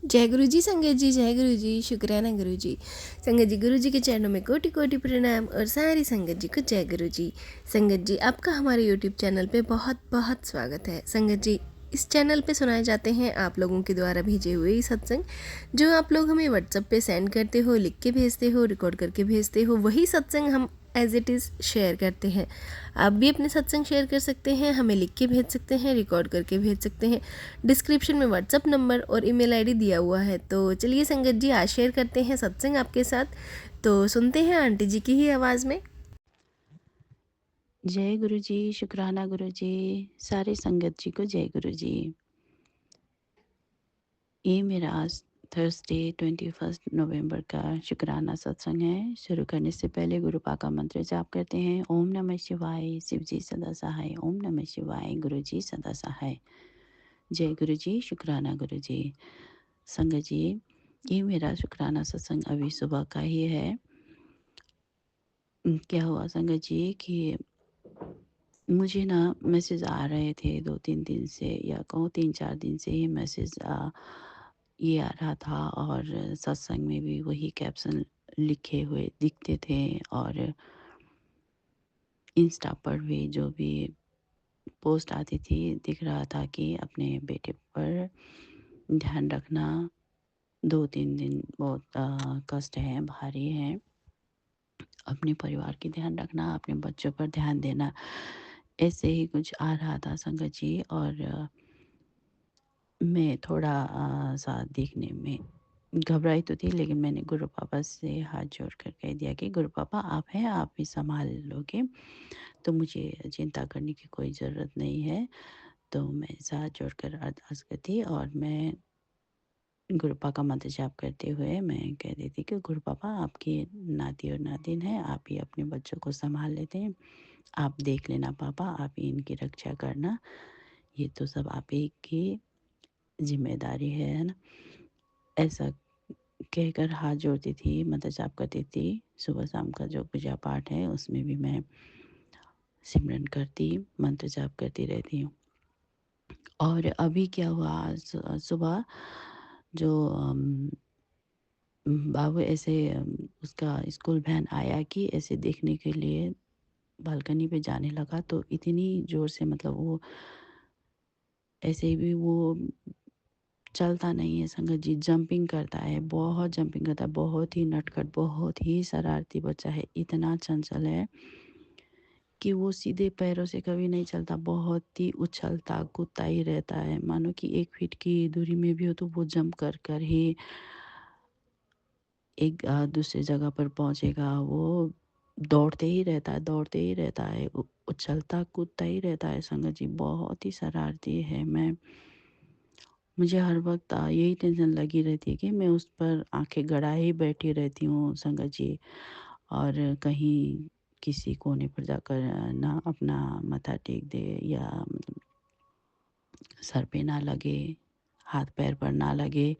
जय गुरु जी संगत जी, जय गुरु जी, शुक्राना गुरु जी। संगत जी, गुरु जी के चरणों में कोटि कोटि प्रणाम और सारी संगत जी को जय गुरु जी। संगत जी, आपका हमारे यूट्यूब चैनल पे बहुत बहुत स्वागत है। संगत जी, इस चैनल पे सुनाए जाते हैं आप लोगों के द्वारा भेजे हुए ही सत्संग, जो आप लोग हमें व्हाट्सएप पे सेंड करते हो, लिख के भेजते हो, रिकॉर्ड करके भेजते हो, वही सत्संग हम एज इट इज़ शेयर करते हैं। आप भी अपने सत्संग शेयर कर सकते हैं, हमें लिख के भेज सकते हैं, रिकॉर्ड करके भेज सकते हैं। डिस्क्रिप्शन में व्हाट्सअप नंबर और ईमेल आईडी दिया हुआ है। तो चलिए संगत जी, आज शेयर करते हैं सत्संग आपके साथ। तो सुनते हैं आंटी जी की ही आवाज़ में। जय गुरु जी, शुक्राना गुरु जी, सारे संगत जी को जय गुरु जी। ये मेरा आज थर्सडे 21 नवंबर का शुक्राना सत्संग है। शुरू करने से पहले गुरु पाका मंत्र जाप करते हैं। ओम नमः शिवाय, शिव जी सदा सहाय। ओम नमः शिवाय, गुरु जी सदा सहाय। जय गुरु जी, शुक्राना गुरु जी। संगत जी, ये मेरा शुक्राना सत्संग अभी सुबह का ही है। क्या हुआ संगत जी कि मुझे ना मैसेज आ रहे थे 2-3 दिन से, या कहूँ 3-4 दिन से ही मैसेज ये आ रहा था, और सत्संग में भी वही कैप्शन लिखे हुए दिखते थे, और इंस्टा पर भी जो भी पोस्ट आती थी दिख रहा था कि अपने बेटे पर ध्यान रखना। 2-3 दिन बहुत कष्ट है, भारी है। अपने परिवार की ध्यान रखना, अपने बच्चों पर ध्यान देना, ऐसे ही कुछ आ रहा था संगत जी। और मैं थोड़ा सा देखने में घबराई तो थी, लेकिन मैंने गुरु पापा से हाथ जोड़ कर कह दिया कि गुरु पापा आप हैं, आप ही संभाल लोगे, तो मुझे चिंता करने की कोई ज़रूरत नहीं है। तो मैं ऐसा हाथ जोड़ कर अरदास करती, और मैं गुरु पापा का मंत्र जाप करते हुए मैं कह देती कि गुरु पापा आपकी नाती और नातिन है, आप ही अपने बच्चों को संभाल लेते हैं, आप देख लेना पापा, आप ही इनकी रक्षा करना, ये तो सब आप ही की जिम्मेदारी है ना। ऐसा कहकर हाथ जोड़ती थी, मंत्र जाप करती थी। सुबह शाम का जो पूजा पाठ है उसमें भी मैं सिमरन करती, मंत्र जाप करती रहती हूँ। और अभी क्या हुआ, आज सुबह जो बाबू ऐसे उसका स्कूल वैन आया कि ऐसे देखने के लिए बालकनी पे जाने लगा, तो इतनी ज़ोर से, मतलब वो ऐसे भी वो चलता नहीं है संगत जी, जंपिंग करता है, बहुत जंपिंग करता है, बहुत ही नटखट, बहुत ही शरारती बच्चा है, इतना चंचल है कि वो सीधे पैरों से कभी नहीं चलता, बहुत ही उछलता कूदता ही रहता है। मानो कि 1 फीट की दूरी में भी हो तो वो जंप कर कर ही एक दूसरी जगह पर पहुंचेगा। वो दौड़ते ही रहता है, दौड़ते ही रहता है, उछलता कूदता ही रहता है संगत जी, बहुत ही शरारती है। मुझे हर वक्त यही टेंशन लगी रहती है कि मैं उस पर आंखें गड़ाए ही बैठी रहती हूँ संगत जी, और कहीं किसी कोने पर जाकर ना अपना माथा टेक दे, या मतलब सर पे ना लगे, हाथ पैर पर ना लगे,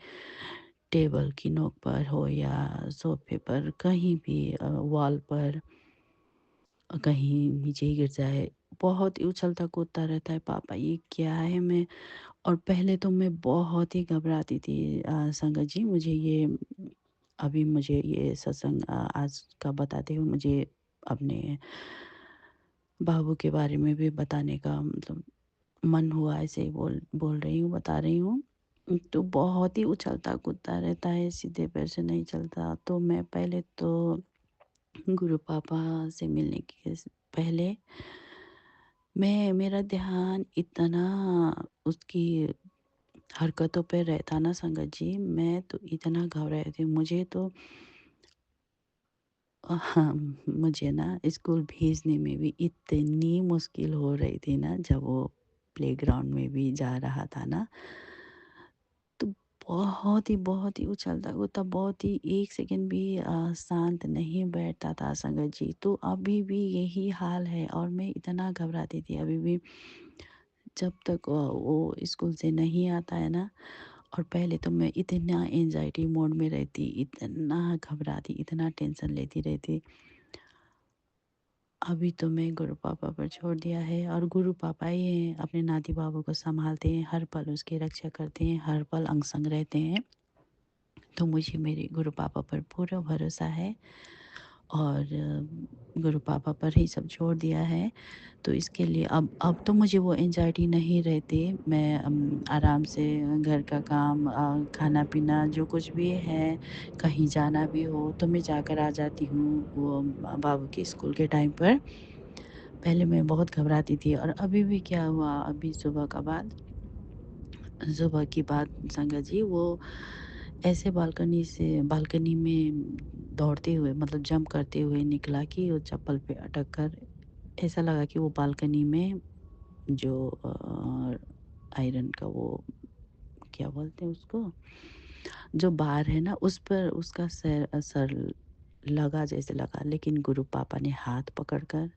टेबल की नोक पर हो या सोफे पर, कहीं भी वॉल पर, कहीं नीचे ही गिर जाए, बहुत ही उछलता कूदता रहता है। पापा ये क्या है? मैं और पहले तो मैं बहुत ही घबराती थी संगत जी। मुझे ये अभी मुझे ये सत्संग आज का बताते हुए मुझे अपने बाबू के बारे में भी बताने का मतलब मन हुआ, ऐसे ही बोल बोल रही हूँ, बता रही हूँ। तो बहुत ही उछलता कूदता रहता है, सीधे पैर से नहीं चलता। तो मैं पहले तो गुरु पापा से मिलने के पहले मैं मेरा ध्यान इतना उसकी हरकतों पे रहता ना संगत जी, मैं तो इतना घबराई थी। मुझे तो हाँ, मुझे ना स्कूल भेजने में भी इतनी मुश्किल हो रही थी ना, जब वो प्लेग्राउंड में भी जा रहा था ना, तो बहुत ही उछलता कूदता, बहुत ही 1 सेकंड भी शांत नहीं बैठता था संगत जी। तो अभी भी यही हाल है, और मैं इतना घबराती थी अभी भी, जब तक वो स्कूल से नहीं आता है ना। और पहले तो मैं इतना एंजाइटी मोड में रहती, इतना घबराती, इतना टेंशन लेती रहती। अभी तो मैं गुरु पापा पर छोड़ दिया है, और गुरु पापा ही हैं, अपने नाती बाबू को संभालते हैं, हर पल उसकी रक्षा करते हैं, हर पल अंग संग रहते हैं। तो मुझे मेरे गुरु पापा पर पूरा भरोसा है और गुरु पापा पर ही सब छोड़ दिया है। तो इसके लिए अब तो मुझे वो एंग्ज़ायटी नहीं रहती। मैं आराम से घर का काम खाना-पीना जो कुछ भी है, कहीं जाना भी हो तो मैं जाकर आ जाती हूँ वो बाबू के स्कूल के टाइम पर। पहले मैं बहुत घबराती थी और अभी भी क्या हुआ, अभी सुबह की बात संगत जी, वो ऐसे बालकनी में दौड़ते हुए मतलब जंप करते हुए निकला कि वो चप्पल पे अटक कर ऐसा लगा कि वो बालकनी में जो आयरन का वो क्या बोलते हैं उसको? जो बार है ना उस पर उसका सर लगा जैसे लगा, लेकिन गुरु पापा ने हाथ पकड़कर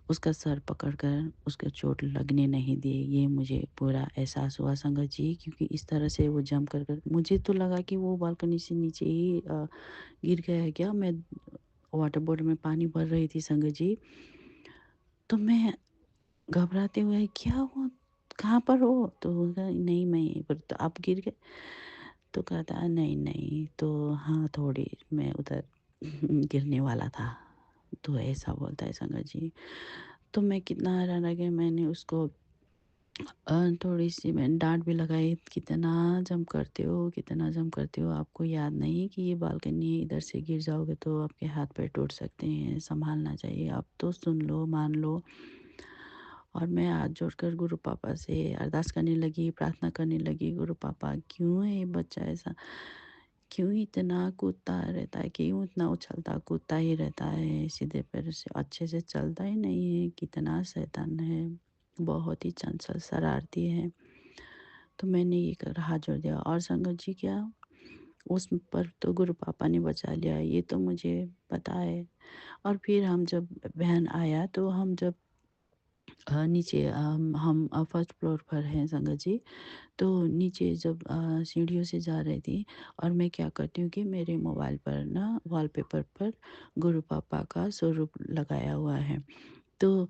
उसका सर पकड़कर उसको चोट लगने नहीं दी। ये मुझे पूरा एहसास हुआ संगत जी, क्योंकि इस तरह से वो जंप कर मुझे तो लगा कि वो बालकनी से नीचे ही गिर गया है क्या? मैं वाटर बॉटल में पानी भर रही थी संगत जी। तो मैं घबराते हुए, क्या हुआ? कहाँ पर हो? तो बोला नहीं मैं यहीं पर। तो आप गिर गए? तो कहता नहीं, नहीं। तो हाँ, थोड़ी मैं उधर गिरने वाला था। तो ऐसा बोलता है संगत जी। तो मैं कितना हैरान रह गई, मैंने उसको थोड़ी-सी मैंने डाँट भी लगाई, "कितना जंप करते हो, कितना जंप करते हो? आपको याद नहीं कि ये बालकनी है, इधर से गिर जाओगे तो आपके हाथ-पैर टूट सकते हैं, सँभालना चाहिए। अब तो सुन लो, मान लो।" और मैं हाथ जोड़कर गुरु पापा से अरदास करने लगी, प्रार्थना करने लगी, "गुरु पापा, क्यों है ये बच्चा ऐसा? क्यों इतना कूदता रहता है? क्यों इतना उछलता कूदता ही रहता है? सीधे पैर से अच्छे से चलता ही नहीं है, कितना शैतान है, बहुत ही चंचल शरारती है।" तो मैंने ये कर हाथ जोड़ दिया और संगत जी क्या, उस पर तो गुरु पापा ने बचा लिया, ये तो मुझे पता है। और फिर हम जब वैन आया तो हम जब नीचे हम फर्स्ट फ्लोर पर हैं संगत जी। तो नीचे जब सीढ़ियों से जा रही थी और मैं क्या करती हूँ कि मेरे मोबाइल पर ना वॉलपेपर पर गुरु पापा का स्वरूप लगाया हुआ है। तो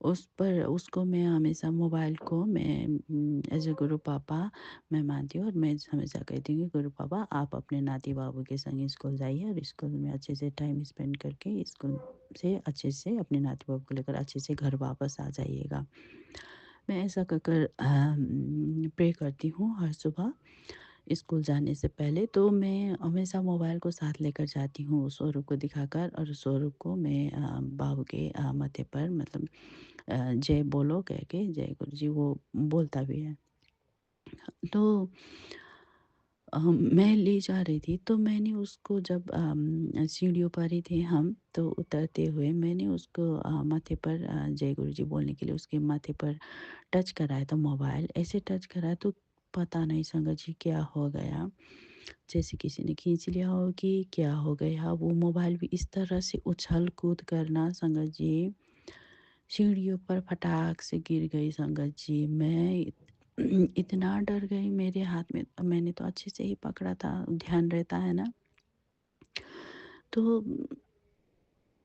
उस पर उसको मैं हमेशा मोबाइल को मैं एज़ अ गुरु पापा मैं मानती हूँ और मैं हमेशा कहती हूँ कि गुरु पापा आप अपने नाती बाबू के संग स्कूल जाइए और स्कूल में अच्छे से टाइम स्पेंड करके स्कूल से अच्छे से अपने नाती बाबू को लेकर अच्छे से घर वापस आ जाइएगा। मैं ऐसा कर कर प्रे करती हूँ हर सुबह स्कूल जाने से पहले। तो मैं हमेशा मोबाइल को साथ लेकर जाती हूँ स्वरूप को दिखाकर और स्वरूप को मैं बाबू के माथे पर मतलब जय बोलो कह के जय गुरु जी वो बोलता भी है। तो मैं ले जा रही थी तो मैंने उसको जब सीढ़ियों पर ही थे हम तो उतरते हुए मैंने उसको माथे पर जय गुरु जी बोलने के लिए उसके माथे पर टच कराया तो मोबाइल ऐसे टच कराया तो पता नहीं संगत जी क्या हो गया, जैसे किसी ने खींच लिया हो कि क्या हो गया, वो मोबाइल भी इस तरह से उछल कूद करना संगत जी सीढ़ियों पर फटाक से गिर गई संगत जी। मैं इतना डर गई, मेरे हाथ में मैंने तो अच्छे से ही पकड़ा था, ध्यान रहता है ना। तो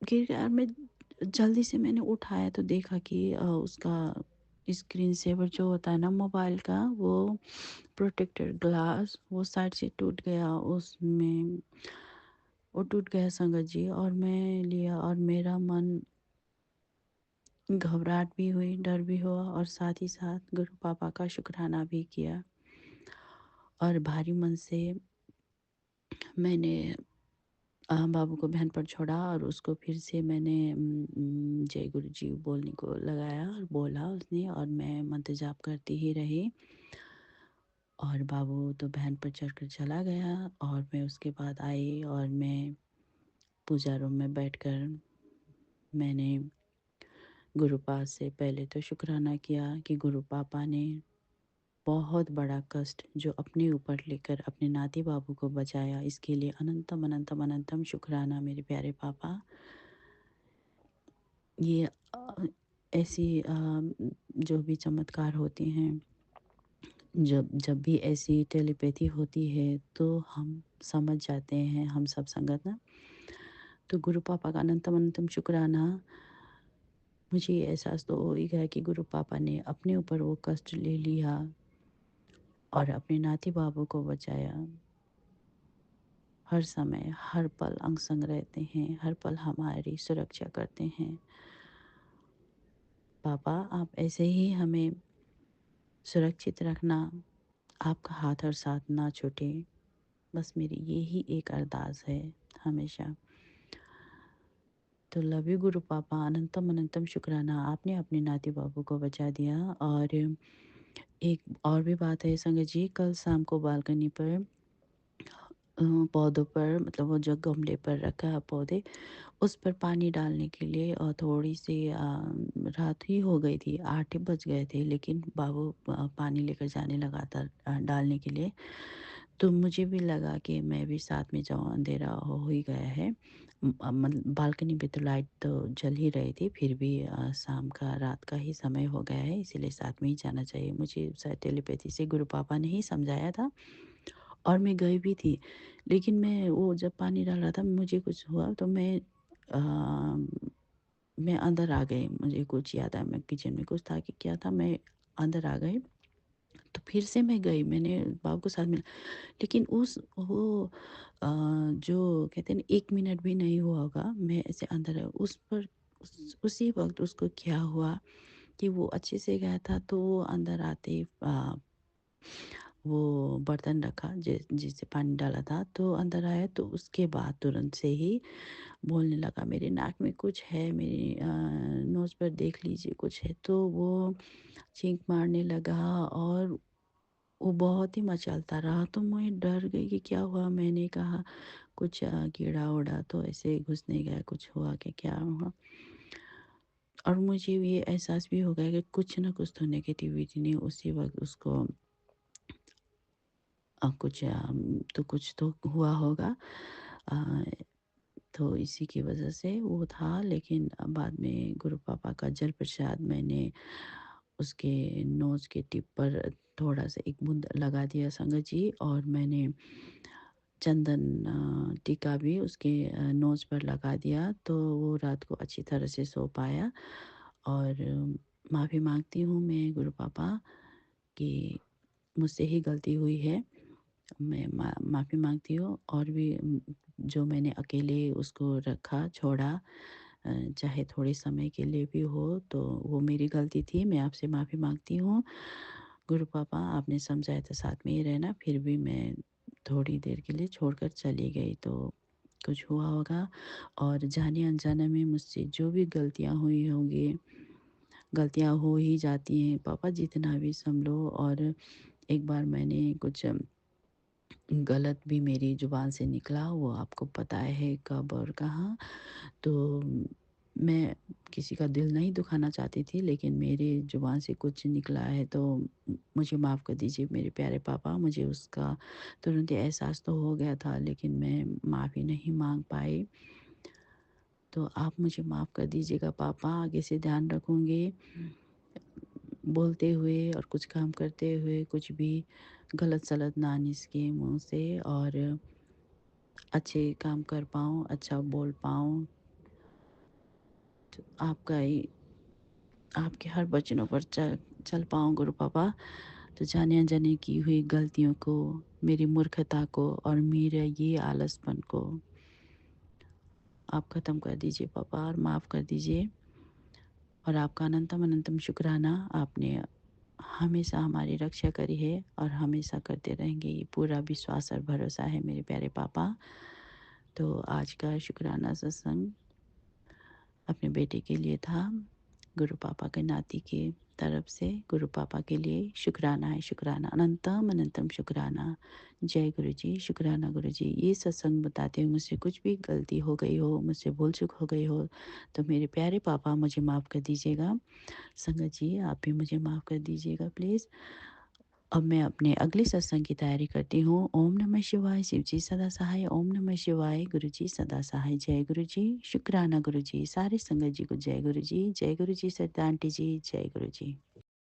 गिर गया और मैं जल्दी से मैंने उठाया तो देखा कि उसका स्क्रीन सेवर जो होता है ना मोबाइल का वो प्रोटेक्टेड ग्लास वो साइड से टूट गया, उसमें वो टूट गया संगत जी। और मैं लिया और मेरा मन घबराहट भी हुई, डर भी हुआ और साथ ही साथ गुरु पापा का शुक्राना भी किया और भारी मन से मैंने बाबू को बहन पर छोड़ा और उसको फिर से मैंने जय गुरु जी बोलने को लगाया और बोला उसने और मैं मंत्र जाप करती ही रही और बाबू तो बहन पर चढ़कर चला गया। और मैं उसके बाद आई और मैं पूजा रूम में बैठकर मैंने गुरु पास से पहले तो शुक्राना किया कि गुरु पापा ने बहुत बड़ा कष्ट जो अपने ऊपर लेकर अपने नाती बाबू को बचाया, इसके लिए अनंतम अनंतम अनंतम शुक्राना मेरे प्यारे पापा। ये ऐसी जो भी चमत्कार होते हैं, जब जब भी ऐसी टेलीपैथी होती है तो हम समझ जाते हैं हम सब संगत ना। तो गुरु पापा का अनंतम अनंतम शुक्राना। मुझे ये एहसास तो हो ही गया कि गुरु पापा ने अपने ऊपर वो कष्ट ले लिया और अपने नाती बाबू को बचाया। हर समय, हर पल अंग संग रहते हैं, हर पल हमारी सुरक्षा करते हैं। पापा, आप ऐसे ही हमें सुरक्षित रखना, आपका हाथ और साथ ना छूटे। बस मेरी यही एक अरदास है हमेशा। तो लव यू गुरु पापा, अनंतम अनंतम शुक्राना, आपने अपने नाती बाबू को बचा दिया। और एक और भी बात है संगत जी, कल शाम को बालकनी पर पौधों पर, मतलब वो जो गमले पर रखा है पौधे, उस पर पानी डालने के लिए थोड़ी-सी रात ही हो गई थी, 8 ही बज गए थे, लेकिन बाबू पानी लेकर जाने लगा था डालने के लिए। तो मुझे भी लगा कि मैं भी साथ में जाऊँ, अंधेरा हो ही गया है। मतलब बालकनी पे तो लाइट तो जल ही रही थी, फिर भी शाम का, रात का ही समय हो गया है, इसीलिए साथ में ही जाना चाहिए। मुझे शायद टेलीपैथी से गुरु पापा ने ही समझाया था और मैं गई भी थी। लेकिन मैं वो जब पानी डाल रहा था, मुझे कुछ हुआ तो मैं अंदर आ गई। मुझे कुछ याद आया, मैं किचन में कुछ था कि क्या था, मैं अंदर आ गई। तो फिर से मैं गई, मैंने बाबू को साथ मिला। लेकिन उस वो जो कहते हैं ना, 1 मिनट भी नहीं हुआ होगा, मैं ऐसे अंदर आई। उस पर उसी वक़्त उसको क्या हुआ कि वो अच्छे से गया था, तो वो अंदर आते ही वो बर्तन रखा जिससे पानी डाला था, तो अंदर आया, तो उसके बाद तुरंत से ही बोलने लगा, मेरे नाक में कुछ है, मेरी नोज़ पर देख लीजिए कुछ है। तो वो छींक मारने लगा और वो बहुत ही मचलता रहा, तो मैं डर गई कि क्या हुआ? मैंने कहा कुछ कीड़ा-उड़ा तो ऐसे घुस नहीं गया, कुछ हुआ क्या, क्या हुआ? और मुझे ये एहसास भी हो गया कि कुछ ना कुछ तो नेगेटिविटी ने उसी वक़्त उसको कुछ तो हुआ होगा। अ, तो इसी की वजह से वो था, लेकिन बाद में गुरु पापा का जल प्रसाद मैंने उसके नोज़ के टिप पर थोड़ा-सा 1 बूँद लगा दिया संगत जी, और मैंने चंदन टीका भी उसके नोज़ पर लगा दिया, तो वो रात को अच्छी तरह से सो पाया। और माफ़ी माँगती हूँ मैं गुरु पापा कि मुझसे ही गलती हुई है। मैं माफ़ी माँगती हूँ, और भी जो मैंने अकेले उसको रखा, छोड़ा, चाहे थोड़े समय के लिए भी हो, तो वो मेरी गलती थी। मैं आपसे माफ़ी माँगती हूँ। गुरु पापा, आपने समझाया था साथ में ही रहना, फिर भी मैं थोड़ी देर के लिए छोड़कर चली गई, तो कुछ हुआ होगा। और जाने-अनजाने में मुझसे जो भी गलतियाँ हुई होंगी, गलतियाँ हो ही जाती हैं पापा, जितना भी सँभलो। और एक बार मैंने कुछ गलत भी मेरी ज़ुबान से निकला, वो आपको पता है कब और कहाँ। तो मैं किसी का दिल नहीं दुखाना चाहती थी, लेकिन मेरी ज़ुबान से कुछ निकला है, तो मुझे माफ़ कर दीजिए मेरे प्यारे पापा। मुझे उसका तुरंत ही एहसास तो हो गया था, लेकिन मैं माफ़ी नहीं माँग पाई। तो आप मुझे माफ़ कर दीजिएगा पापा, आगे से ध्यान रखूँगी। बोलते हुए और कुछ काम करते हुए कुछ भी गलत-सलत ना निकले मुँह से, और अच्छे काम कर पाऊँ, अच्छा बोल पाऊँ। तो आपका ही, आपके हर वचनों पर चल पाऊँ गुरु पापा। तो जाने-अनजाने की हुई गलतियों को, मेरी मूर्खता को और मेरे ये आलसपन को आप ख़त्म कर दीजिए पापा, और माफ़ कर दीजिए। और आपका अनंतम अनंतम शुक्राना, आपने हमेशा हमारी रक्षा करी है और हमेशा करते रहेंगे, ये पूरा विश्वास और भरोसा है मेरे प्यारे पापा। तो आज का शुक्राना सत्संग अपने बेटे के लिए था, गुरु पापा के नाती की तरफ से गुरु पापा के लिए शुक्राना है, शुक्राना, अनंतम अनंतम शुक्राना। जय गुरु जी, शुक्राना गुरु जी। ये सत्संग बताते हुए मुझसे कुछ भी गलती हो गई हो, मुझसे भूल चूक हो गई हो, तो मेरे प्यारे पापा मुझे माफ़ कर दीजिएगा। संगत जी, आप भी मुझे माफ़ कर दीजिएगा प्लीज़। अब मैं अपने अगले सत्संग की तैयारी करती हूँ। ओम नमः शिवाय, शिव जी सदा सहाय। ओम नमः शिवाय, गुरु जी सदा सहाय। जय गुरु जी, शुक्राना गुरु जी। सारे संगत जी को जय गुरु जी, जय गुरु जी, सत्य आंटी जी, जय गुरु जी।